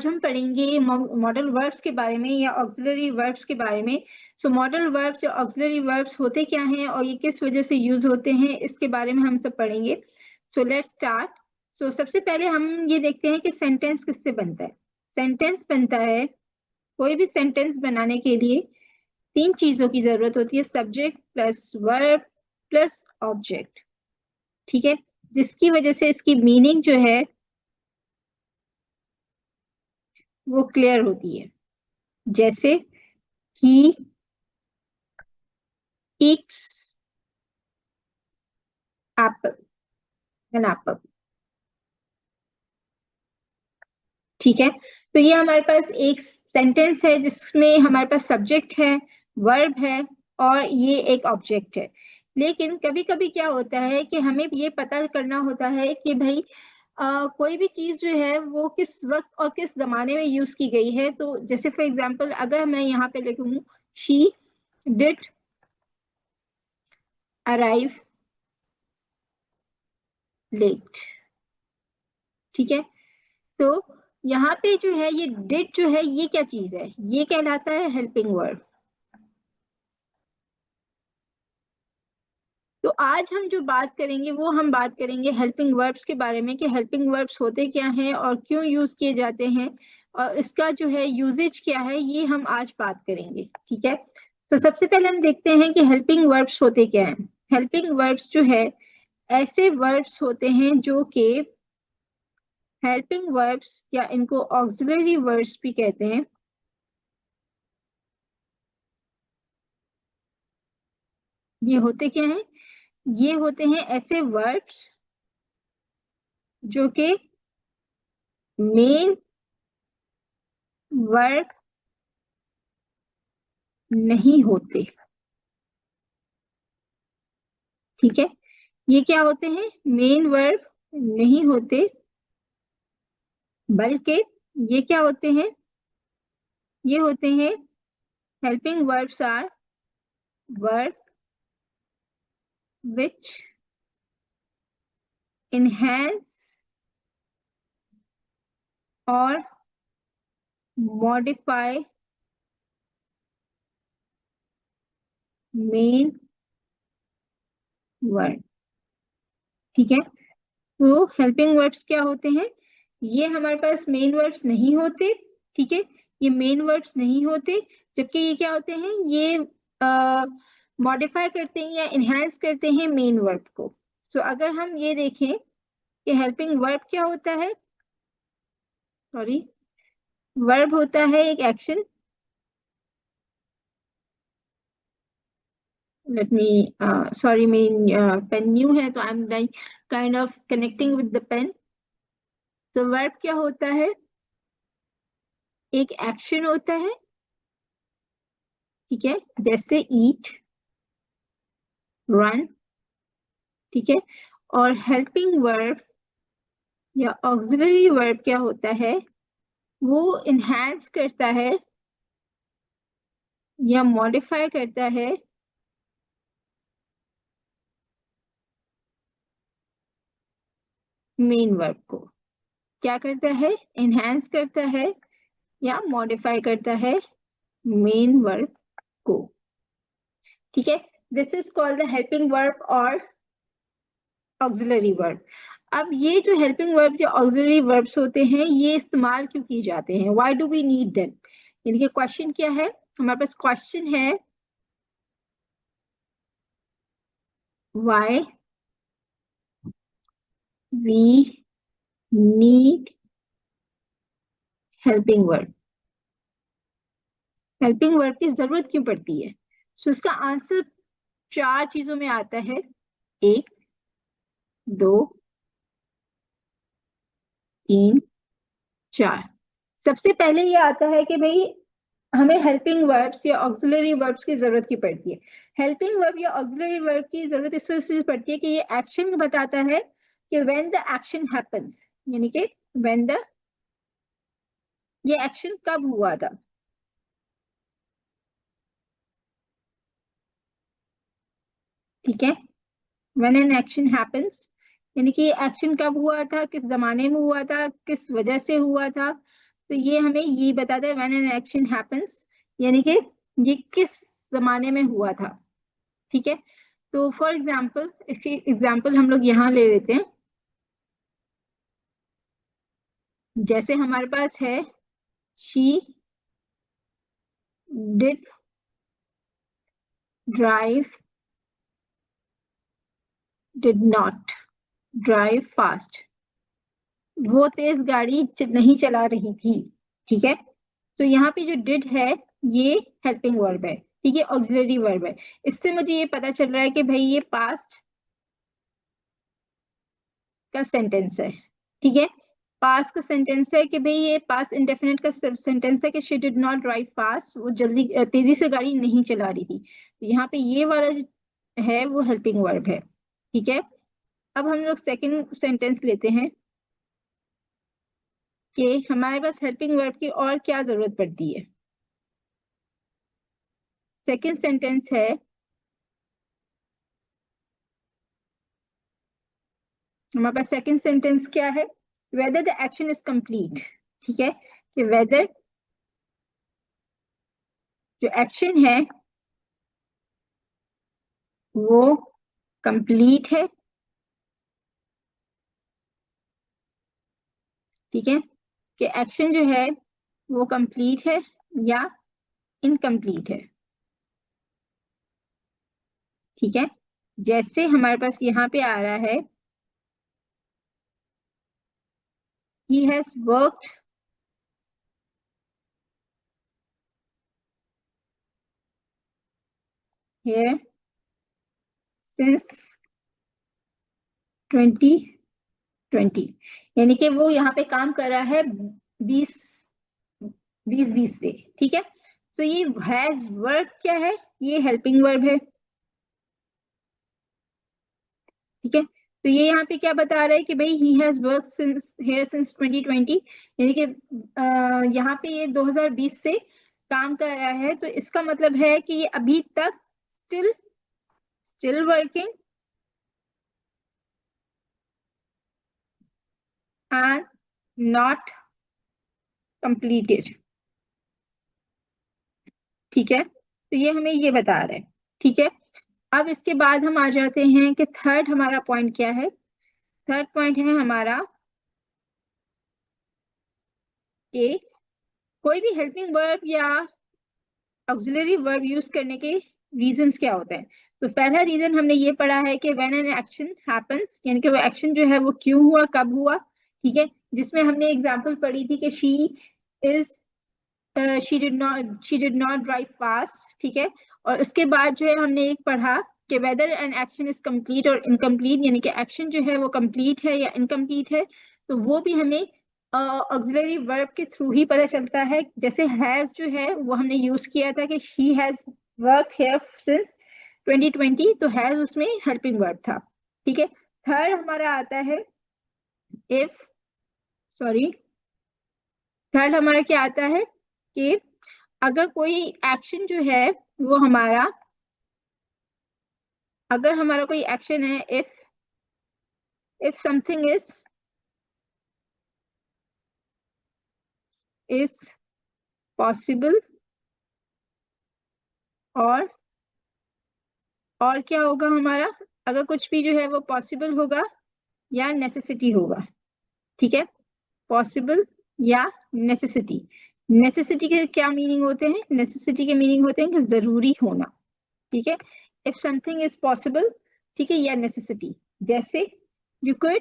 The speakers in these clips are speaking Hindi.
हम पढ़ेंगे मॉडल वर्ब्स के बारे में या ऑक्सिलरी वर्ब्स के बारे में। सो मॉडल वर्ब्स या ऑक्सिलरी वर्ब्स होते क्या हैं और ये किस वजह से यूज होते हैं, इसके बारे में हम सब पढ़ेंगे। So let's start. सो सबसे पहले हम ये देखते हैं कि सेंटेंस किससे बनता है। सेंटेंस बनता है, कोई भी सेंटेंस बनाने के लिए 3 चीजों की जरूरत होती है, subject plus verb plus object. ठीक है, जिसकी वजह से इसकी मीनिंग जो है वो क्लियर होती है। जैसे he eats apple, an apple। ठीक है, तो ये हमारे पास एक सेंटेंस है जिसमें हमारे पास सब्जेक्ट है, वर्ब है और ये एक ऑब्जेक्ट है। लेकिन कभी कभी क्या होता है कि हमें ये पता करना होता है कि भाई कोई भी चीज जो है वो किस वक्त और किस जमाने में यूज की गई है। तो जैसे फॉर एग्जांपल अगर मैं यहाँ पे लिखूं she did arrive late। ठीक है, तो यहाँ पे जो है ये डिड जो है ये क्या चीज है, ये कहलाता है हेल्पिंग वर्ब। तो आज हम जो बात करेंगे वो हम बात करेंगे हेल्पिंग वर्ब्स के बारे में कि हेल्पिंग वर्ब्स होते क्या हैं और क्यों यूज किए जाते हैं और इसका जो है यूजेज क्या है, ये हम आज बात करेंगे। ठीक है, तो सबसे पहले हम देखते हैं कि हेल्पिंग वर्ब्स होते क्या हैं। हेल्पिंग वर्ब्स जो है ऐसे वर्ब्स होते हैं जो कि हेल्पिंग वर्ब्स या इनको ऑक्सिलरी वर्ब्स भी कहते हैं। ये होते क्या हैं, ये होते हैं ऐसे वर्ब्स जो कि मेन वर्ब नहीं होते। ठीक है, ये क्या होते हैं, मेन वर्ब नहीं होते, बल्कि ये क्या होते हैं, ये होते हैं helping verbs are verb which enhance और modify main वर्ब। ठीक है, तो हेल्पिंग वर्ब्स क्या होते हैं, ये हमारे पास मेन वर्ब्स नहीं होते। ठीक है, ये मेन वर्ब्स नहीं होते, जबकि ये क्या होते हैं, ये मॉडिफाई करते हैं या इनहेंस करते हैं मेन वर्ब को। सो अगर हम ये देखें कि हेल्पिंग वर्ब क्या होता है, सॉरी, वर्ब होता है एक एक्शन। लेट मी, सॉरी मेरी पेन न्यू है तो I am kind of connecting with the pen. तो वर्ब क्या होता है, एक एक्शन होता है। ठीक है, जैसे ईट, रन। ठीक है, और हेल्पिंग वर्ब या ऑक्सिलरी वर्ब क्या होता है, वो इनहेंस करता है या मॉडिफाई करता है मेन वर्ब को। क्या करता है, इनहेंस करता है या मॉडिफाई करता है मेन वर्ब को। ठीक है, this is called the helping verb और ऑक्सिलरी वर्ब। अब ये जो हेल्पिंग वर्ब या ऑक्सिलरी वर्ब्स होते हैं ये इस्तेमाल क्यों किए जाते हैं, why do we need them. यानी कि क्वेश्चन क्या है, हमारे पास क्वेश्चन है why we need helping verb. Helping verb की जरूरत क्यों पड़ती है। सो इसका आंसर 4 चीजों में आता है, 1, 2, 3, 4। सबसे पहले ये आता है कि भाई हमें हेल्पिंग वर्ब्स या ऑक्सिलरी वर्ब्स की जरूरत की पड़ती है। हेल्पिंग वर्ब या ऑक्सिलरी वर्ब की जरूरत इस वजह से पड़ती है कि ये एक्शन बताता है कि व्हेन द एक्शन हैपेंस, यानी कि व्हेन द, ये एक्शन कब हुआ था। ठीक है, व्हेन एन एक्शन हैपेंस, यानी कि ये एक्शन कब हुआ था, किस जमाने में हुआ था, किस वजह से हुआ था। तो ये हमें ये बताता है व्हेन एन एक्शन हैपेंस, यानी कि ये किस जमाने में हुआ था। ठीक है, तो फॉर एग्जाम्पल इसकी एग्जाम्पल हम लोग यहाँ ले लेते हैं। जैसे हमारे पास है she did drive, did not drive fast, वो तेज गाड़ी नहीं चला रही थी। ठीक है, तो यहाँ पे जो डिड है ये हेल्पिंग वर्ब है, ठीक है, ऑक्सिलरी वर्ब है। इससे मुझे ये पता चल रहा है कि भाई ये पास्ट का सेंटेंस है। ठीक है, पास्ट का सेंटेंस है कि भाई ये पास्ट इंडेफिनिट का सेंटेंस है कि she did not drive fast, वो जल्दी तेजी से गाड़ी नहीं चला रही थी। तो यहाँ पे ये वाला जो है वो हेल्पिंग वर्ब है। ठीक है, अब हम लोग सेकंड सेंटेंस लेते हैं कि हमारे पास हेल्पिंग वर्ब की और क्या जरूरत पड़ती है। सेकंड सेंटेंस है, हमारे पास सेकंड सेंटेंस क्या है, whether the action is complete. ठीक है, कि वेदर जो एक्शन है वो कंप्लीट है। ठीक है, कि एक्शन जो है वो कंप्लीट है या इनकम्प्लीट है। ठीक है, जैसे हमारे पास यहाँ पे आ रहा है he has worked here since 2020, यानी कि वो यहाँ पे काम कर रहा है 2020 से। ठीक है, तो ये हैज वर्क क्या है, ये हेल्पिंग वर्ब है। ठीक है, तो ये यहाँ पे क्या बता रहा है कि भाई he has work since here since 2020, यानी कि यहाँ पे ये 2020 से काम कर रहा है। तो इसका मतलब है कि ये अभी तक still working and not completed. ठीक है, तो ये हमें ये बता रहा है। ठीक है, अब इसके बाद हम आ जाते हैं कि थर्ड हमारा पॉइंट क्या है। थर्ड पॉइंट है हमारा कि कोई भी हेल्पिंग वर्ब या ऑक्सिलरी वर्ब यूज करने के रीजंस क्या होते हैं। तो पहला रीजन हमने ये पढ़ा है कि व्हेन एन एक्शन हैपेंस, यानी कि वो एक्शन जो है वो क्यों हुआ, कब हुआ। ठीक है, जिसमें हमने एग्जांपल पढ़ी थी कि is she did not drive fast. ठीक है, और उसके बाद जो है हमने एक पढ़ा कि whether an action is complete और इनकम्प्लीट, यानी कि एक्शन जो है वो कंप्लीट है या इनकम्प्लीट है। तो वो भी हमें ऑक्सिलरी वर्ब के थ्रू ही पता चलता है। जैसे हैज जो है वो हमने यूज किया था कि she has work here since 2020, तो हैज उसमें हेल्पिंग वर्ब था। ठीक है, थर्ड हमारा आता है इफ, सॉरी, थर्ड हमारा क्या आता है कि अगर कोई एक्शन जो है वो हमारा, अगर हमारा कोई एक्शन है, इफ समथिंग इज पॉसिबल, और क्या होगा हमारा, अगर कुछ भी जो है वो पॉसिबल होगा या नेसेसिटी होगा। ठीक है, पॉसिबल या नेसेसिटी। नेसेसिटी के क्या मीनिंग होते हैं, नेसेसिटी के मीनिंग होते हैं कि जरूरी होना। ठीक है, इफ समथिंग इज पॉसिबल, ठीक है, या नेसेसिटी। जैसे यू कुड,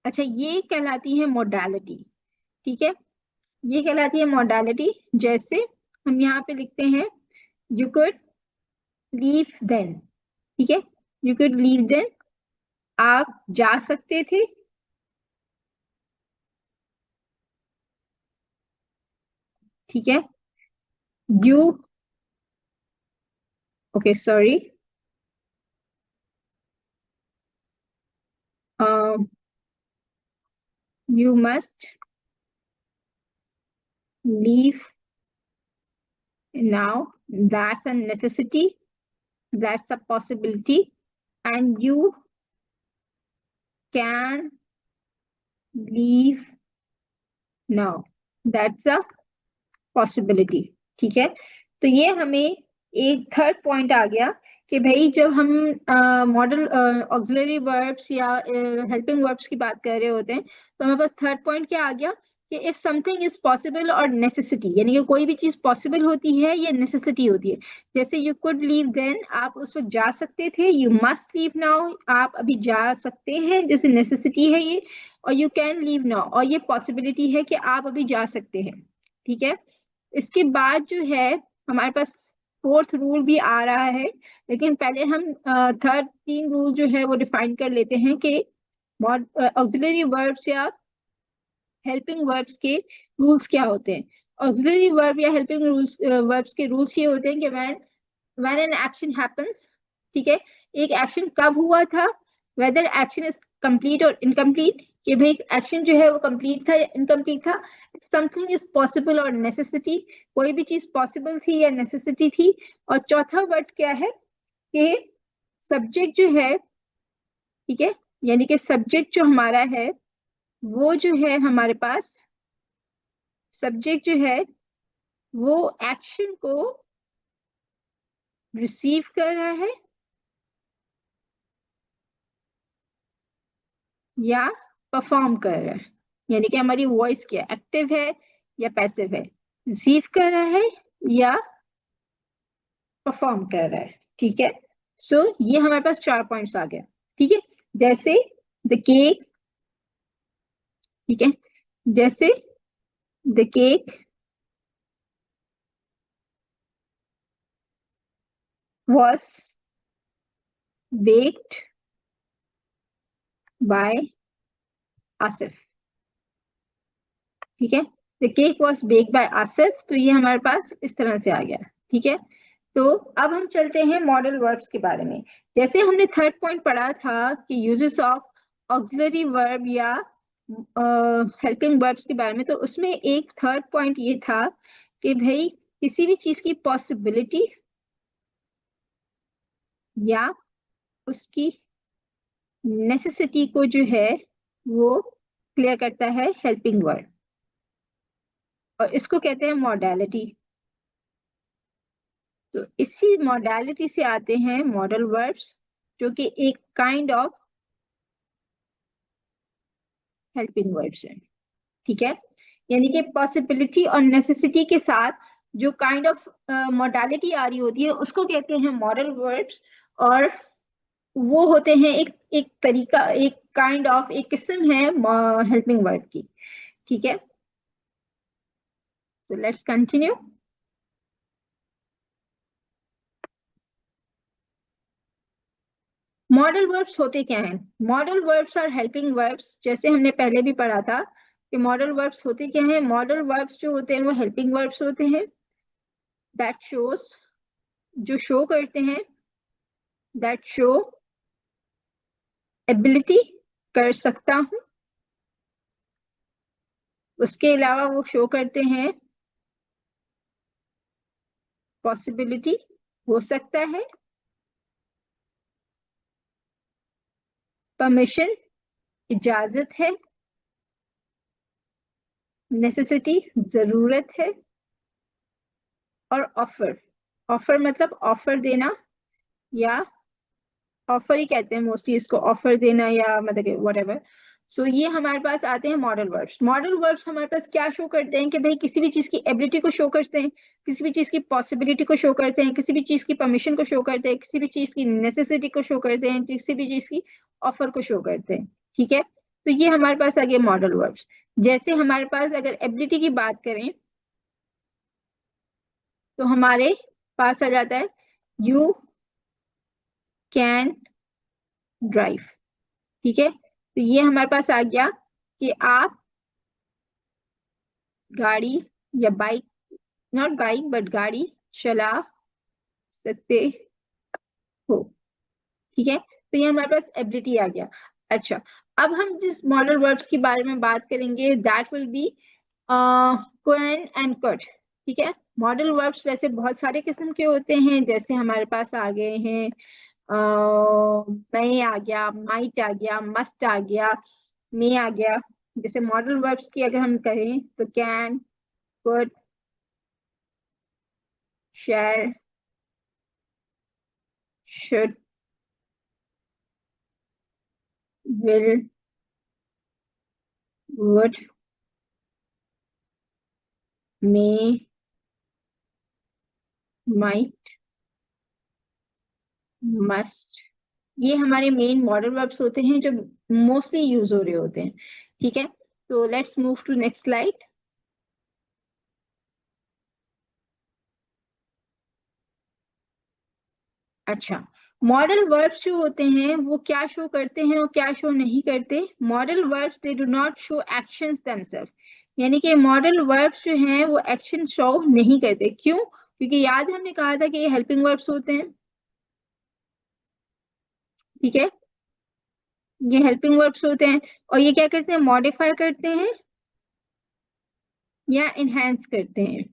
अच्छा ये कहलाती है मोडालिटी। ठीक है, ये कहलाती है मोडालिटी। जैसे हम यहाँ पे लिखते हैं यू कुड लीव देन। ठीक है, यू कुड लीव देन, आप जा सकते थे। ठीक है, you, okay sorry, you must leave now, that's a necessity, that's a possibility, and you can leave now that's a possibility. ठीक है, तो ये हमें एक थर्ड पॉइंट आ गया कि भाई जब हम मॉडल ऑक्सिलरी वर्ब्स या हेल्पिंग वर्ब्स की बात कर रहे होते हैं तो हमारे पास थर्ड पॉइंट क्या आ गया कि इफ समथिंग इज पॉसिबल और नेसेसिटी, यानी कि कोई भी चीज पॉसिबल होती है या नेसेसिटी होती है। जैसे यू कुड लीव देन, आप उस वक्त जा सकते थे। यू मस्ट लीव नाउ, आप अभी जा सकते हैं, जैसे नेसेसिटी है ये। और यू कैन लीव नाउ, और ये पॉसिबिलिटी है कि आप अभी जा सकते हैं। ठीक है, इसके बाद जो है हमारे पास फोर्थ रूल भी आ रहा है, लेकिन पहले हम थर्ड तीन रूल जो है वो डिफाइन कर लेते हैं कि ऑक्सिलरी वर्ब्स या हेल्पिंग वर्ब्स के रूल्स क्या होते हैं। ऑक्सिलरी वर्ब या हेल्पिंग रूल्स वर्ब्स के रूल्स ये होते हैं कि व्हेन एन एक्शन हैपेंस, ठीक है, एक एक्शन कब हुआ था, वेदर एक्शन इज कंप्लीट और इनकम्प्लीट, कि भाई एक्शन जो है वो कंप्लीट था या इनकम्प्लीट था। समथिंग इज पॉसिबल और नेसेसिटी, कोई भी चीज पॉसिबल थी या नेसेसिटी थी। और चौथा वर्ड क्या है कि सब्जेक्ट जो है, ठीक है, यानी कि सब्जेक्ट जो हमारा है वो जो है हमारे पास सब्जेक्ट जो है वो एक्शन को रिसीव कर रहा है या परफॉर्म कर रहा है, यानी कि हमारी वॉइस क्या एक्टिव है या पैसिव है, रिसीव कर रहा है या परफॉर्म कर रहा है। ठीक है, सो ये हमारे पास 4 पॉइंट्स आ गया। ठीक है, जैसे द केक, ठीक है, जैसे the cake was baked by Asif. ठीक है, the cake was bake by Asif, तो ये हमारे पास इस तरह से आ गया। ठीक है, तो अब हम चलते हैं मॉडल वर्ब्स के बारे में। जैसे हमने थर्ड पॉइंट पढ़ा था कि यूजेस ऑफ ऑक्सिलरी वर्ब या हेल्पिंग वर्ब्स के बारे में, तो उसमें एक थर्ड पॉइंट ये था कि भाई किसी भी चीज की पॉसिबिलिटी या उसकी नेसेसिटी को जो है वो क्लियर करता है हेल्पिंग वर्ब, और इसको कहते हैं मॉडलिटी। तो इसी मॉडलिटी से आते हैं मॉडल वर्ब्स, जो कि एक काइंड ऑफ हेल्पिंग वर्ब्स है। ठीक है, यानी कि पॉसिबिलिटी और नेसेसिटी के साथ जो काइंड ऑफ मॉडलिटी आ रही होती है उसको कहते हैं मॉडल वर्ब्स। और वो होते हैं एक एक तरीका, एक काइंड ऑफ, एक किस्म है हेल्पिंग वर्ब की। ठीक है, so let's continue. Modal verbs होते क्या हैं? मॉडल वर्ब्स और हेल्पिंग वर्ब्स, जैसे हमने पहले भी पढ़ा था कि मॉडल वर्ब्स होते क्या हैं। मॉडल वर्ब्स जो होते हैं वो हेल्पिंग वर्ब्स होते हैं, दैट शोज, जो शो करते हैं, दैट शो एबिलिटी, कर सकता हूं। उसके अलावा वो शो करते हैं पॉसिबिलिटी, हो सकता है, परमिशन, इजाजत है, नेसेसिटी, जरूरत है, और ऑफर। ऑफर मतलब ऑफर देना, या ऑफर ही कहते हैं मोस्टली इसको, ऑफर देना या मतलब व्हाटएवर। सो ये हमारे पास आते हैं मॉडल वर्ब्स। मॉडल वर्ब्स हमारे पास क्या शो करते हैं कि भाई किसी भी चीज की एबिलिटी को शो करते हैं, किसी भी चीज की पॉसिबिलिटी को शो करते हैं, किसी भी चीज की परमिशन को शो करते हैं, किसी भी चीज की नेसेसिटी को शो करते हैं, किसी भी चीज की ऑफर को शो करते हैं। ठीक है, तो ये हमारे पास आ गए मॉडल वर्ब्स। जैसे हमारे पास अगर एबिलिटी की बात करें तो हमारे पास आ जाता है यू कैन ड्राइव। ठीक है, तो ये हमारे पास आ गया कि आप गाड़ी या बाइक, नॉट बाइक बट गाड़ी चला सकते हो। ठीक है, तो ये हमारे पास एबिलिटी आ गया। अच्छा, अब हम जिस मॉडल वर्ब्स के बारे में बात करेंगे that will be can and could. ठीक है, मॉडल वर्ब्स वैसे बहुत सारे किस्म के होते हैं, जैसे हमारे पास आ गए हैं may आ गया, might आ गया, must आ गया, may आ गया। जैसे मॉडल वर्ब्स की अगर हम करें तो can, could, shall, should, will, would, may, might, must, ये हमारे मेन मॉडल वर्ब्स होते हैं जो मोस्टली यूज हो रहे होते हैं। ठीक है, तो let's move to next slide. अच्छा, मॉडल वर्ब्स जो होते हैं वो क्या शो करते हैं और क्या शो नहीं करते। Modal verbs they do not show actions themself, यानी कि मॉडल वर्ब्स जो हैं वो एक्शन शो नहीं करते। क्यों? क्योंकि याद हमने कहा था कि ये हेल्पिंग वर्ब्स होते हैं। ठीक है, ये हेल्पिंग वर्ब्स होते हैं और ये क्या करते हैं, मॉडिफाई करते हैं या इनहेंस करते हैं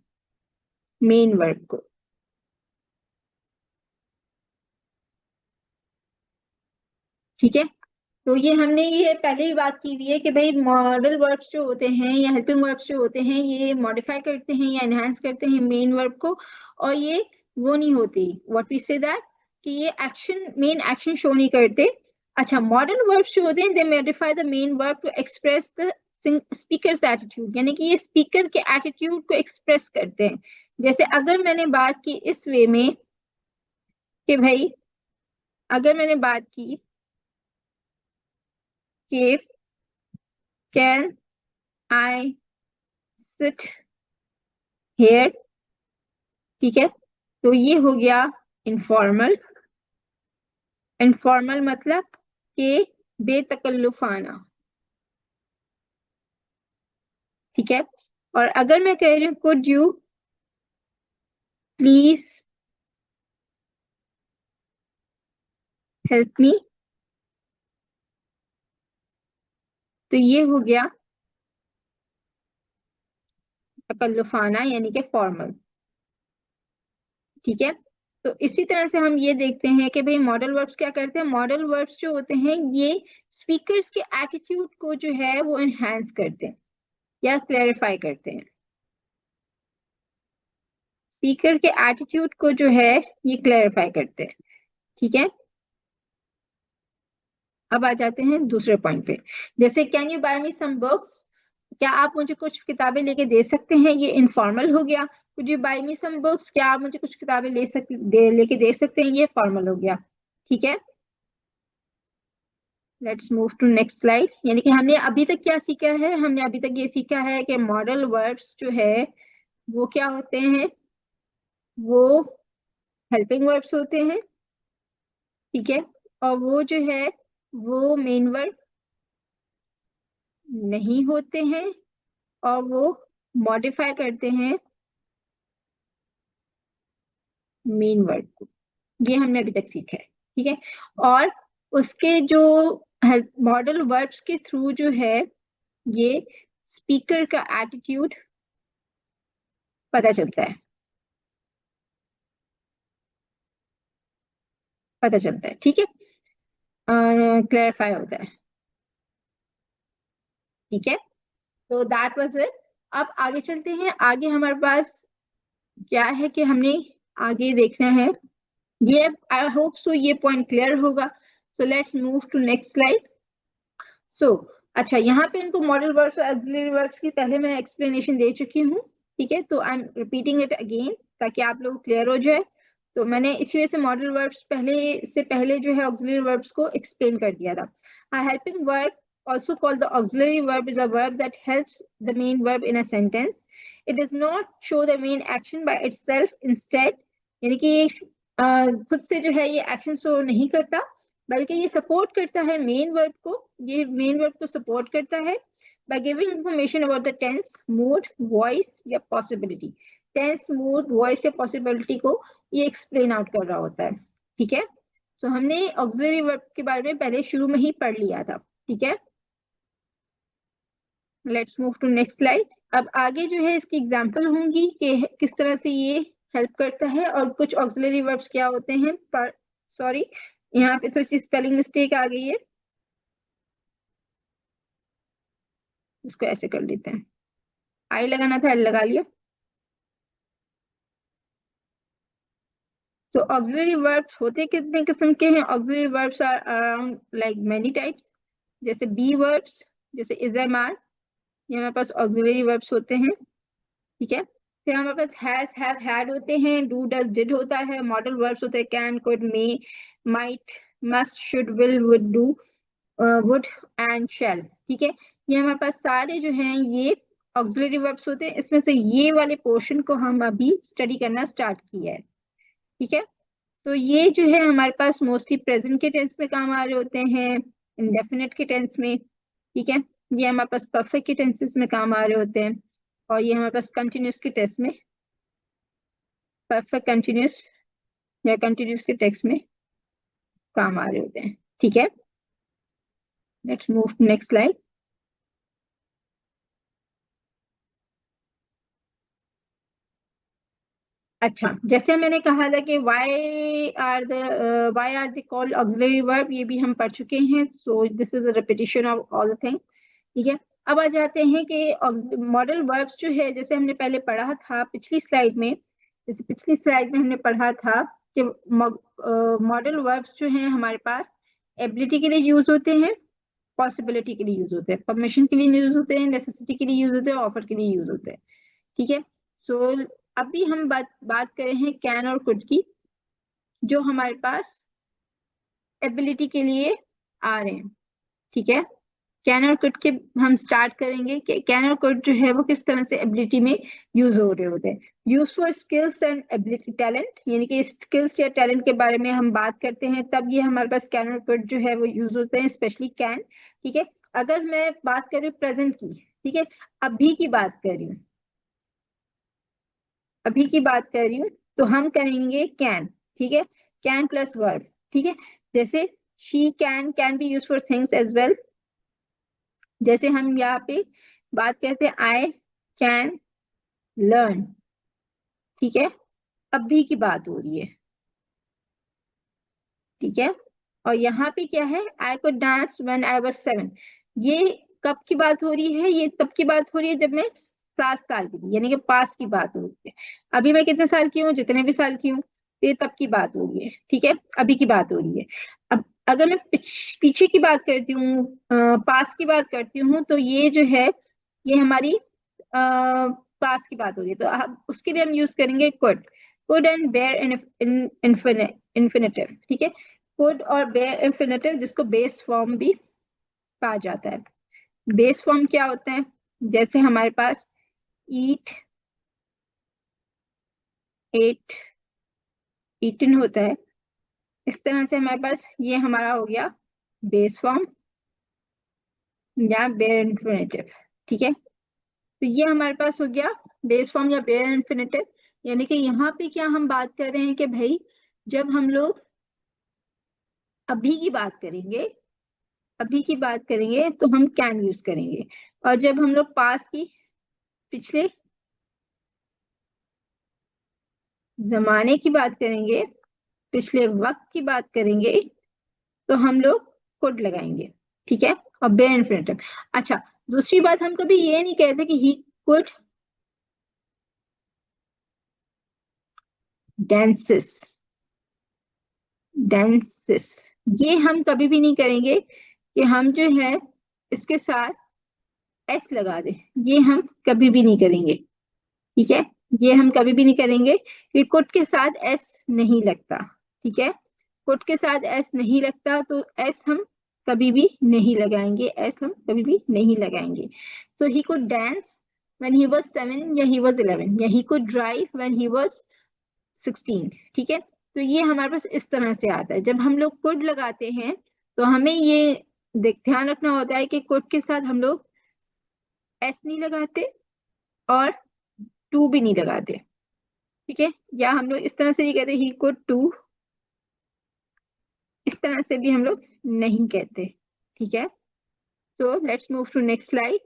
मेन वर्ब को। ठीक है, तो ये हमने ये पहले ही बात की हुई है कि भाई मॉडल वर्ब्स जो होते हैं या हेल्पिंग वर्ब्स जो होते हैं ये मॉडिफाई करते हैं या एनहांस करते हैं मेन वर्ब को, और ये वो नहीं होती, व्हाट वी से दैट, कि ये एक्शन मेन एक्शन शो नहीं करते। अच्छा, मॉडल वर्ब्स जो होते हैं they modify the main verb to express the speaker's attitude, यानी कि ये स्पीकर के एटीट्यूड को एक्सप्रेस करते हैं। जैसे अगर मैंने बात की इस वे में कि भाई, अगर मैंने बात की कि कैन आई सिट हेयर, ठीक है, तो ये हो गया इनफॉर्मल। इनफॉर्मल मतलब कि बेतकल्लुफाना। ठीक है, और अगर मैं कह रही हूँ could you please help me, तो ये हो गया तकल्लुफाना यानी कि फॉर्मल। ठीक है, तो इसी तरह से हम ये देखते हैं कि भाई मॉडल वर्ब्स क्या करते हैं। मॉडल वर्ब्स जो होते हैं ये स्पीकर्स के एटीट्यूड को जो है वो एनहांस करते हैं या क्लैरिफाई करते हैं। स्पीकर के एटीट्यूड को जो है ये क्लैरिफाई करते हैं। ठीक है, अब आ जाते हैं दूसरे पॉइंट पे। जैसे can you buy me some books, क्या आप मुझे कुछ किताबें लेके दे सकते हैं, ये इनफॉर्मल हो गया। Could you buy me some books, क्या आप मुझे कुछ किताबें लेके दे सकते हैं, ये फॉर्मल हो गया। ठीक है, let's move to next slide. यानी कि हमने अभी तक क्या सीखा है, हमने अभी तक ये सीखा है कि मॉडल वर्ब्स जो है वो क्या होते हैं, वो हेल्पिंग वर्ब्स होते हैं। ठीक है, और वो जो है वो मेन वर्ब नहीं होते हैं और वो मॉडिफाई करते हैं मेन वर्ब को। ये हमने अभी तक सीखा है। ठीक है, और उसके जो मॉडल वर्ब्स के थ्रू जो है ये स्पीकर का एटीट्यूड पता चलता है, पता चलता है। ठीक है, क्लैरिफाई होता है। ठीक है, तो दैट वाज इट। अब आगे चलते हैं। आगे हमारे पास क्या है कि हमने आगे देखना है, ये आई होप सो ये पॉइंट क्लियर होगा। So let's move to next slide. So अच्छा, यहाँ पे इनको मॉडल वर्ब्स और ऑक्सिलरी वर्ब्स की पहले मैं एक्सप्लेनेशन दे चुकी हूँ। ठीक है, तो I am repeating it again ताकि आप लोग क्लियर हो जाए। तो मैंने इसी वजह से मॉडल वर्ब्स पहले जो है ऑक्सिलरी वर्ब्स को एक्सप्लेन कर दिया था। A helping verb, also called the auxiliary verb, is a verb that helps the main verb in a sentence. It does not show the main action by itself. Instead, यानी कि ये खुद से जो है ये एक्शन शो नहीं करता, बल्कि ये सपोर्ट करता है मेन वर्ब को। ये मेन वर्ब को सपोर्ट करता है by giving information about the tense, mood, voice या possibility. टेंस, मूड, वॉइस या पॉसिबिलिटी को ये एक्सप्लेन आउट कर रहा होता है। ठीक है, तो हमने ऑक्सिलरी वर्ब के बारे में पहले शुरू में ही पढ़ लिया था। ठीक है, let's move to next slide. अब आगे जो है इसकी एग्जांपल होंगी कि किस तरह से ये हेल्प करता है और कुछ ऑक्सिलरी वर्ब्स क्या होते हैं। पर सॉरी, यहाँ पे थोड़ी सी स्पेलिंग मिस्टेक आ गई है। इसको ऐसे कर लेते हैं, आई लगाना था, एल लगा लिया। तो ऑक्सिलरी वर्ब्स होते कितने किस्म के हैं? Auxiliary verbs are around like many types. जैसे बी वर्ब्स, जैसे इज, एम, आर, ये हमारे पास ऑक्सिलरी वर्ब्स होते हैं, ठीक है। फिर हमारे पास हैज, हैव, हैड होते हैं, डू, डज, डिड होता है। मॉडल वर्ब्स होते हैं can, could, may, might, must, should, will, would, do, would and shall, ठीक है। ये हमारे पास सारे जो हैं ये ऑक्सिलरी वर्ब्स होते हैं। इसमें से ये वाले पोर्शन को हम अभी स्टडी करना स्टार्ट किया है, ठीक है। तो ये जो है हमारे पास मोस्टली प्रेजेंट के टेंस में काम आ रहे होते हैं, इंडेफिनिट के टेंस में, ठीक है। ये हमारे पास परफेक्ट के टेंसेस में काम आ रहे होते हैं, और ये हमारे पास कंटिन्यूस के टेंस में, परफेक्ट कंटिन्यूस या कंटिन्यूस के टेक्स्ट में काम आ रहे होते हैं, ठीक है। Let's move to next slide. अच्छा, जैसे मैंने कहा था कि why are they called auxiliary verb, ये भी हम पढ़ चुके हैं। So this is a repetition of all the thing, ठीक है। अब आ जाते हैं कि मॉडल वर्ब्स जो है, जैसे हमने पहले पढ़ा था पिछली स्लाइड में, जैसे पिछली स्लाइड में हमने पढ़ा था कि मॉडल वर्ब्स जो हैं हमारे पास एबिलिटी के लिए यूज होते हैं, पॉसिबिलिटी के लिए यूज होते हैं, परमिशन के लिए यूज होते हैं, नेसेसिटी के लिए यूज होते हैं, ऑफर के लिए यूज होते हैं, ठीक है। सो अभी हम बात कर रहे हैं कैन और कुड की, जो हमारे पास एबिलिटी के लिए आ रहे हैं, ठीक है। कैन और कुड के हम स्टार्ट करेंगे कि कैन और कुड जो है वो किस तरह से एबिलिटी में यूज हो रहे होते हैं। Use for skills and ability, talent, यानी कि स्किल्स या टैलेंट के बारे में हम बात करते हैं, तब ये हमारे पास कैन और कुड जो है वो यूज होते हैं, स्पेशली कैन, ठीक है। अगर मैं बात करूँ प्रेजेंट की, ठीक है, अभी की बात कर रही हूँ, अभी की बात कर रही हूँ, तो हम करेंगे कैन, ठीक है, कैन प्लस वर्ब, ठीक है। जैसे she can be use for things as well. जैसे हम यहाँ पे बात करते हैं आई कैन लर्न, ठीक है, अभी की बात हो रही है, ठीक है। और यहाँ पे क्या है, I could dance when I was 7, ये कब की बात हो रही है? ये तब की बात हो रही है जब मैं 7 साल की थी, यानी कि पास की बात हो रही है। अभी मैं कितने साल की हूँ? जितने भी साल की हूँ, ये तब की बात हो रही है, ठीक है, अभी की बात हो रही है। अब अगर मैं पीछे की बात करती हूँ, पास की बात करती हूँ, तो ये जो है ये हमारी पास की बात हो रही है, तो अब उसके लिए हम यूज करेंगे कुड एंड बेयर इन्फिनेटिव, ठीक है। कुड और बेयर इन्फिनेटिव, जिसको बेस फॉर्म भी कहा जाता है। बेस फॉर्म क्या होता है? जैसे हमारे पास ईट, एट, ईटन होता है, इस तरह से हमारे पास ये हमारा हो गया बेस फॉर्म या बेयर इन्फिनेटिव, ठीक है। तो ये हमारे पास हो गया बेस फॉर्म या बेयर इन्फिनेटिव, यानी कि यहाँ पे क्या हम बात कर रहे हैं कि भाई जब हम लोग अभी की बात करेंगे, अभी की बात करेंगे तो हम कैन यूज करेंगे, और जब हम लोग पास की, पिछले जमाने की बात करेंगे, पिछले वक्त की बात करेंगे, तो हम लोग कुड लगाएंगे, ठीक है, और बेयर इन्फिनेटिव। अच्छा, दूसरी बात, हम कभी ये नहीं कहते कि ही कुड डांसेस, डांसेस, ये हम कभी भी नहीं करेंगे कि हम जो है इसके साथ एस लगा दे, ये हम कभी भी नहीं करेंगे, ठीक है। ये हम कभी भी नहीं करेंगे कि कुट के साथ एस नहीं लगता, ठीक है। कुट के साथ एस नहीं लगता, तो एस हम कभी भी नहीं लगाएंगे, एस हम कभी भी नहीं लगाएंगे। So he could dance when he was 7 या ही वाज 11, या he could drive when he was 16, ठीक है। तो ये हमारे पास इस तरह से आता है, जब हम लोग कुड लगाते हैं तो हमें ये ध्यान रखना होता है कि कुड के साथ हम लोग एस नहीं लगाते और टू भी नहीं लगाते, ठीक है। या हम लोग इस तरह से नहीं कहते ही कुड टू, इस तरह से भी हम लोग नहीं कहते, ठीक है। So let's move to next slide.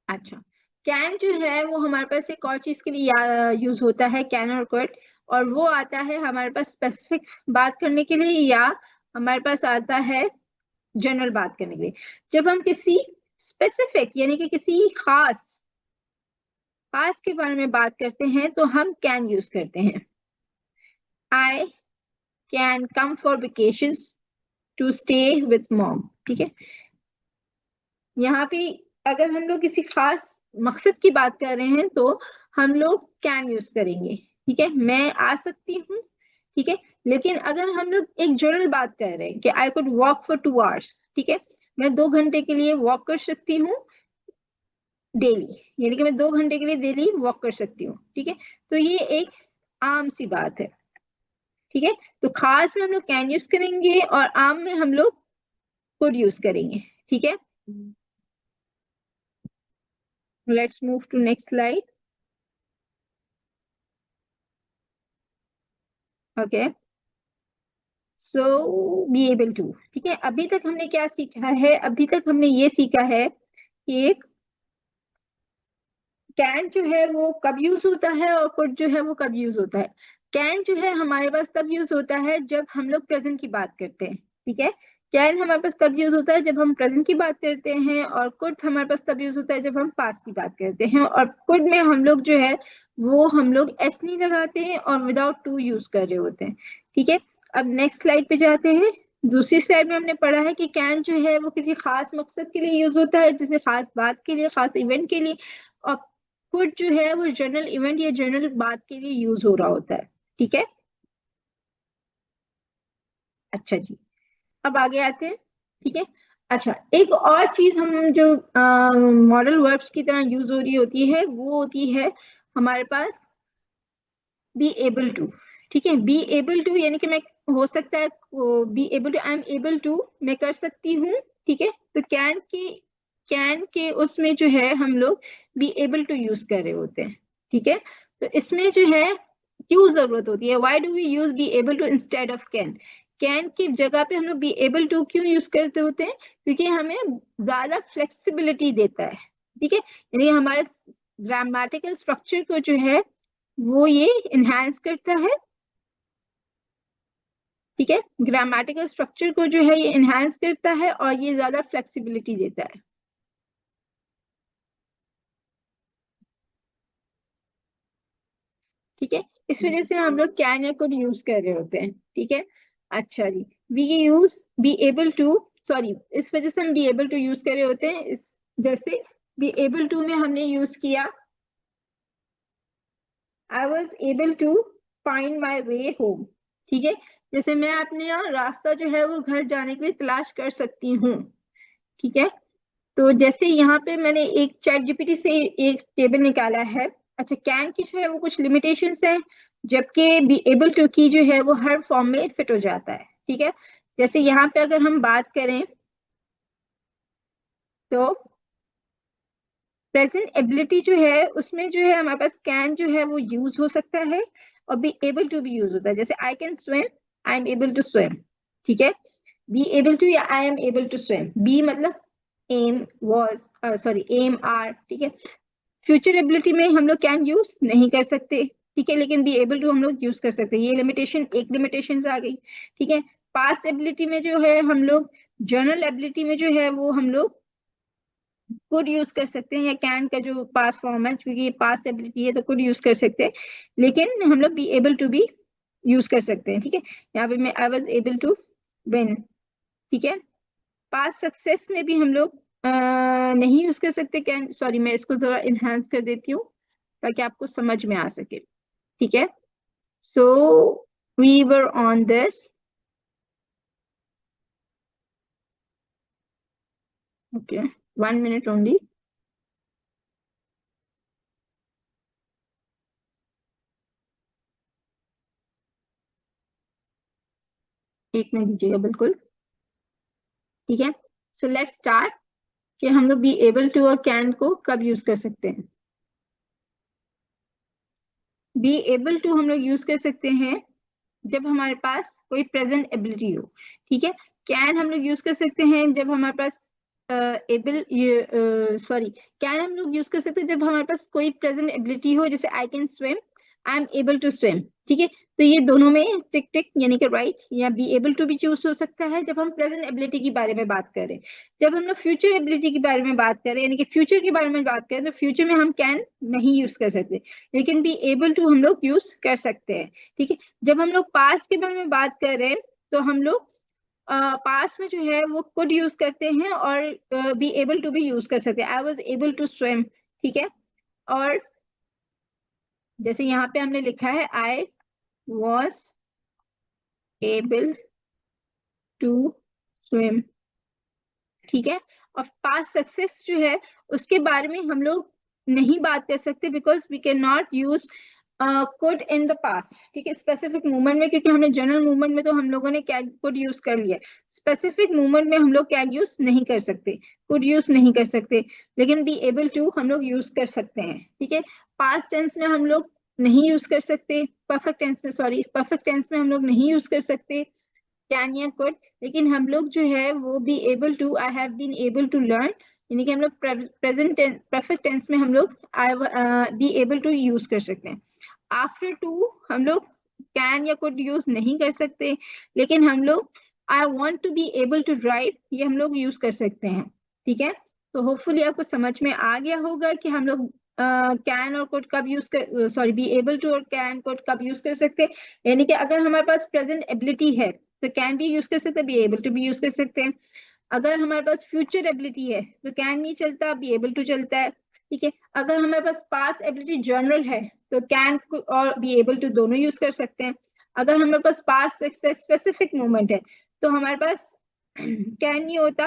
अच्छा, कैन जो है वो हमारे पास एक और चीज के लिए यूज होता है, कैन और कुड, और वो आता है हमारे पास स्पेसिफिक बात करने के लिए या हमारे पास आता है जनरल बात करने के लिए। जब हम किसी स्पेसिफिक यानी कि किसी खास के बारे में बात करते हैं तो हम कैन यूज करते हैं। I can come for vacations to stay with mom. ठीक है, यहाँ पे अगर हम लोग किसी खास मकसद की बात कर रहे हैं तो हम लोग कैन यूज करेंगे। ठीक है, मैं आ सकती हूँ। ठीक है, लेकिन अगर हम लोग एक जनरल बात कर रहे हैं कि I could walk for 2 hours, ठीक है, मैं 2 घंटे के लिए वॉक कर सकती हूँ डेली, यानी कि मैं 2 घंटे के लिए डेली वॉक कर सकती हूँ। ठीक है, तो ये एक आम सी बात है। ठीक है, तो खास में हम लोग कैन यूज करेंगे और आम में हम लोग कुड यूज करेंगे। ठीक है, let's move to next slide. Okay, so be able to. ठीक है, अभी तक हमने क्या सीखा है? अभी तक हमने ये सीखा है कि कैन जो है वो कब यूज होता है और कुड जो है वो कब यूज होता है। कैन जो है हमारे पास तब यूज होता है जब हम लोग प्रेजेंट की बात करते हैं। ठीक है, कैन हमारे पास तब यूज होता है जब हम प्रेजेंट की बात करते हैं, और कुड हमारे पास तब यूज होता है जब हम पास्ट की बात करते हैं। और कुड में हम लोग जो है वो हम लोग एस नहीं लगाते हैं और विदाउट टू यूज कर रहे होते हैं। ठीक है, अब नेक्स्ट स्लाइड पे जाते हैं। दूसरी स्लाइड में हमने पढ़ा है कि कैन जो है वो किसी खास मकसद के लिए यूज होता है, जैसे खास बात के लिए, खास इवेंट के लिए। और कुड जो है वो जनरल इवेंट या जनरल बात के लिए यूज हो रहा होता है। ठीक है, अच्छा जी, अब आगे आते हैं। ठीक है, अच्छा, एक और चीज हम जो मॉडल वर्ब्स की तरह यूज हो रही होती है वो होती है हमारे पास बी एबल टू। ठीक है, बी एबल टू यानी कि मैं, हो सकता है be able to, I am able to, मैं कर सकती हूँ। ठीक है, तो कैन के उसमें जो है हम लोग बी एबल टू यूज कर रहे होते हैं। ठीक है, तो इसमें जो है क्यों जरूरत होती है, why do we use be able to instead of can? Can की जगह पे हम लोग बी एबल टू क्यों यूज करते होते हैं? क्योंकि हमें ज्यादा फ्लेक्सिबिलिटी देता है। ठीक है, यानी हमारे ग्रामेटिकल स्ट्रक्चर को जो है वो ये इनहेंस करता है। ठीक है, ग्रामेटिकल स्ट्रक्चर को जो है ये इनहेंस करता है और ये ज्यादा फ्लेक्सिबिलिटी देता है। ठीक है, इस वजह से हम लोग कैन या कुड यूज कर रहे होते हैं। ठीक है, अच्छा जी, we use be able to, sorry, इस वजह से हम बी एबल टू यूज कर रहे होते हैं। इस जैसे बी एबल टू में हमने यूज किया I was able to find my way home. ठीक है, जैसे मैं अपने रास्ता जो है वो घर जाने के लिए तलाश कर सकती हूँ। ठीक है, तो जैसे यहाँ पे मैंने एक चैट जीपीटी से एक टेबल निकाला है। अच्छा, कैन की जो है वो कुछ लिमिटेशंस है, जबकि बी एबल टू की जो है वो हर फॉर्म में फिट हो जाता है। ठीक है, जैसे यहाँ पे अगर हम बात करें तो प्रेजेंट एबिलिटी जो है उसमें जो है हमारे पास कैन जो है वो यूज हो सकता है और बी एबल टू भी यूज होता है। जैसे I can swim, I am able to swim. ठीक है, बी एबल टू या I am able to swim, be मतलब am was, sorry am are. ठीक है, फ्यूचर एबिलिटी में हम लोग कैन यूज नहीं कर सकते। ठीक है, लेकिन बी एबल टू हम लोग यूज कर सकते हैं। ये लिमिटेशन, एक लिमिटेशन आ गई। ठीक है, पास्ट एबिलिटी में जो है हम लोग, जर्नल एबिलिटी में जो है वो हम लोग कुड यूज कर सकते हैं, या कैन का जो पास्ट फॉर्म है, क्योंकि ये पास्ट एबिलिटी है तो कुड यूज कर सकते हैं, लेकिन हम लोग बी एबल टू भी यूज कर सकते हैं। ठीक है, यहाँ पे मैं I was able to win. ठीक है, पास्ट सक्सेस में भी हम लोग नहीं यूज कर सकते कैन, सॉरी मैं इसको थोड़ा इनहेंस कर देती हूँ ताकि आपको समझ में आ सके। ठीक है, so we were on this. Okay, 1 minute only. एक मिनट दीजिएगा, बिल्कुल। ठीक है, सो लेट्स स्टार्ट कि हम लोग बी एबल टू और कैन को कब यूज कर सकते हैं। बी एबल टू हम लोग यूज कर सकते हैं जब हमारे पास कोई प्रेजेंट एबिलिटी हो। ठीक है, कैन हम लोग यूज कर सकते हैं जब हमारे पास एबल, सॉरी, कैन हम लोग यूज कर सकते हैं जब हमारे पास कोई प्रेजेंट एबिलिटी हो, जैसे I can swim, I am able to swim, ठीक है। तो ये दोनों में टिक टिक यानी कि राइट या बी एबल टू भी चूज हो सकता है जब हम प्रेजेंट एबिलिटी के बारे में बात करें। जब हम लोग फ्यूचर एबिलिटी के बारे में बात करें यानी कि फ्यूचर के बारे में बात करें तो फ्यूचर में हम कैन नहीं यूज कर सकते, लेकिन बी एबल टू हम लोग यूज कर सकते हैं, ठीक है। जब हम लोग पास्ट के बारे में बात करें तो हम लोग पास्ट में जो है वो कुड यूज करते हैं और बी एबल टू भी यूज कर सकते हैं। I was able to swim, ठीक है। और जैसे यहाँ पे हमने लिखा है I was able to swim, ठीक है। और पास्ट सक्सेस जो है उसके बारे में हम लोग नहीं बात कर सकते because we can not use could in the past, ठीक है। स्पेसिफिक मूवमेंट में, क्योंकि हमने जनरल मूवमेंट में तो हम लोगों ने कैन कुड यूज कर लिया, स्पेसिफिक मूवमेंट में हम लोग कैन यूज नहीं कर सकते, कुड यूज नहीं कर सकते, लेकिन बी एबल टू हम लोग यूज कर सकते हैं, ठीक है। पास्ट टेंस में हम लोग नहीं यूज कर सकते, परफेक्ट टेंस में, सॉरी परफेक्ट टेंस में हम लोग नहीं यूज कर सकते कैन या कुड, लेकिन हम लोग जो है वो be able to, I have been able to learn, यानी कि हम लोग प्रेजेंट परफेक्ट टेंस में हम लोग आई बी एबल टू यूज कर सकते हैं। आफ्टर टू हम लोग कैन या कुड यूज नहीं कर सकते, लेकिन हम लोग I want to be able to drive ये हम लोग यूज कर सकते हैं, ठीक है। तो होपफुली आपको समझ में आ गया होगा कि हम लोग कैन और कुड कब यूज कर, सॉरी बी एबल टू और कैन कुड कब यूज कर सकते हैं। यानी कि अगर हमारे पास प्रेजेंट एबिलिटी है तो कैन भी यूज कर सकते हैं, बी एबल टू भी यूज कर सकते हैं। अगर हमारे पास फ्यूचर एबिलिटी है तो कैन नहीं चलता, बी एबल टू चलता है, ठीक है। अगर हमारे पास पास्ट एबिलिटी जनरल है तो कैन और बी एबल टू दोनों यूज कर सकते हैं। अगर हमारे पास पास्ट सक्सेस स्पेसिफिक मूवमेंट है तो हमारे पास कैन नहीं होता,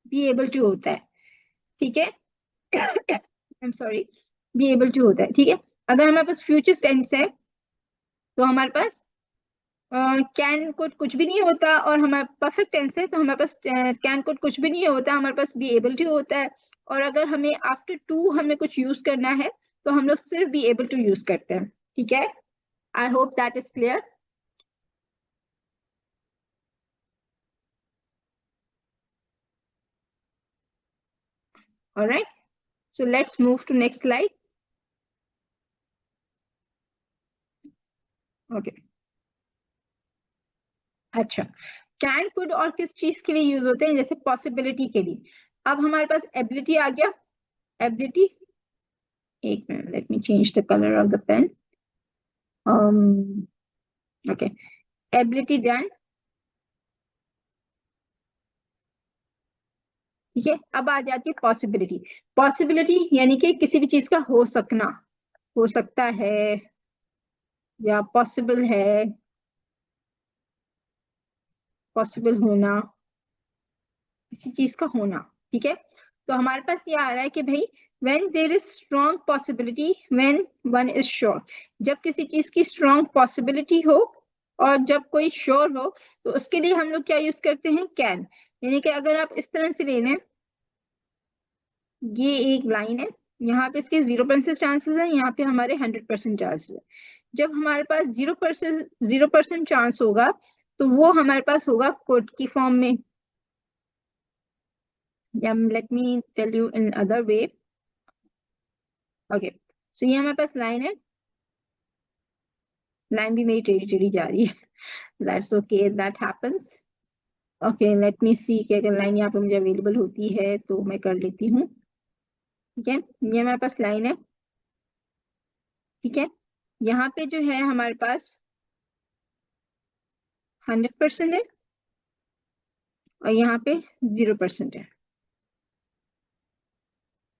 बी एबल टू होता है, ठीक है। I am sorry, be able to होता है, ठीक है। अगर हमारे पास फ्यूचर टेंस है तो हमारे पास कैन कुड कुछ भी नहीं होता, और हमारे परफेक्ट टेंस है तो हमारे पास कैन कुड कुछ भी नहीं होता, हमारे पास बी एबल टू होता है। और अगर हमें आफ्टर टू हमें कुछ यूज करना है तो हम लोग सिर्फ बी एबल टू यूज करते हैं, ठीक है। I hope that is clear. Alright, so let's move to next slide. Okay, अच्छा, कैन कुड और किस चीज के लिए यूज होते हैं, जैसे पॉसिबिलिटी के लिए। अब हमारे पास एबिलिटी आ गया, एबिलिटी, एक minute, let me change the colour of the pen. Okay, ability done, ठीक है। अब आ जाती है पॉसिबिलिटी। पॉसिबिलिटी यानी कि किसी भी चीज का हो सकना, हो सकता है या पॉसिबल है, पॉसिबल होना, किसी चीज का होना, ठीक है। तो हमारे पास ये आ रहा है कि भाई when there is strong possibility when one is sure, जब किसी चीज की strong possibility हो और जब कोई sure हो तो उसके लिए हम लोग क्या यूज करते हैं, can। यानी कि अगर आप इस तरह से ले लें, ये एक लाइन है, यहाँ पे इसके 0% चांसेस है, यहाँ पे हमारे 100% चांसेस है। जब हमारे पास 0% चांस होगा तो वो हमारे पास होगा कोड की फॉर्म में, या let me tell you in other way. Okay, so ये हमारे पास लाइन है, लाइन भी मेरी टेढ़ी टेढ़ी जा रही है, that's okay, that happens. Okay, let me see कि अगर लाइन यहाँ पे मुझे अवेलेबल होती है तो मैं कर लेती हूँ, ठीक है। ये हमारे पास लाइन है, ठीक है। यहाँ पे जो है हमारे पास 100% है और यहाँ पे 0% है,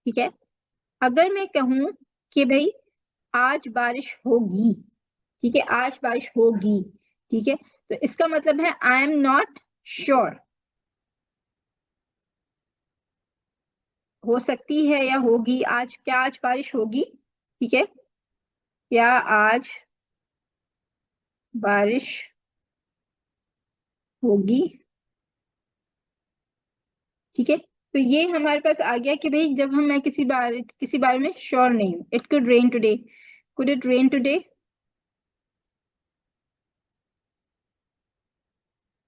ठीक है। अगर मैं कहूँ कि भाई आज बारिश होगी, ठीक है, आज बारिश होगी, ठीक है, तो इसका मतलब है आई एम नॉट श्योर, हो सकती है या होगी, आज क्या आज बारिश होगी, ठीक है, क्या आज बारिश होगी, ठीक है। तो ये हमारे पास आ गया कि भाई जब हम मैं किसी बारे में श्योर नहीं हूँ, it could rain today, could it rain today,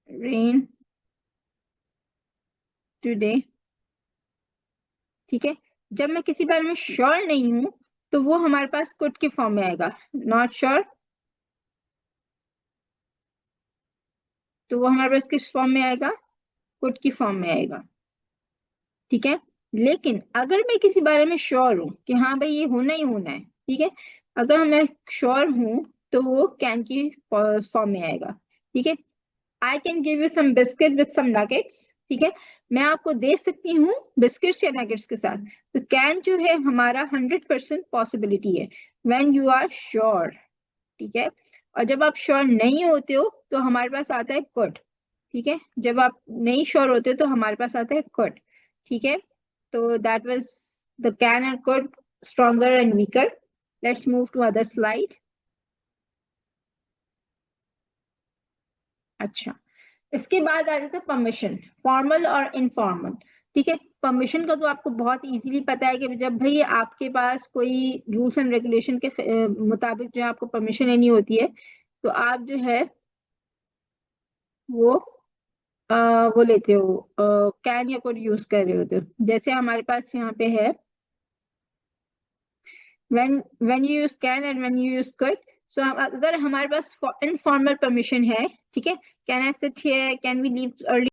rain today, ठीक है। जब मैं किसी बारे में श्योर नहीं हूँ तो वो हमारे पास कुड के फॉर्म में आएगा। नॉट श्योर, तो वो हमारे पास किस फॉर्म में आएगा? कुड की फॉर्म में आएगा। ठीक है, लेकिन अगर मैं किसी बारे में श्योर हूँ कि हाँ भाई ये होना ही होना है, ठीक है, अगर मैं श्योर हूँ तो वो कैन की फॉर्म में आएगा। ठीक है, I can give you some biscuit with some nuggets. ठीक है, मैं आपको दे सकती हूँ बिस्किट्स या नगेट्स के साथ। तो कैन जो है हमारा 100% पॉसिबिलिटी है व्हेन यू आर श्योर। ठीक है, और जब आप श्योर नहीं होते हो तो हमारे पास आता है कुड। ठीक है, जब आप नहीं श्योर होते हो तो हमारे पास आता है कुड। ठीक है, तो that was the can and could, stronger and weaker. Let's move to other slide. अच्छा, इसके बाद आ जाता है परमिशन, फॉर्मल और इनफॉर्मल। ठीक है, परमिशन का तो आपको बहुत इजीली पता है कि जब भाई आपके पास कोई रूल्स एंड रेगुलेशन के मुताबिक जो है आपको परमिशन लेनी होती है, तो आप जो है वो वो लेते हो, कैन या कुड यूज कर रहे होते हो। जैसे हमारे पास यहाँ पे है when you use can and when you use could। सो अगर हमारे पास इनफॉर्मल परमिशन है, ठीक है, can I sit here, can we leave early,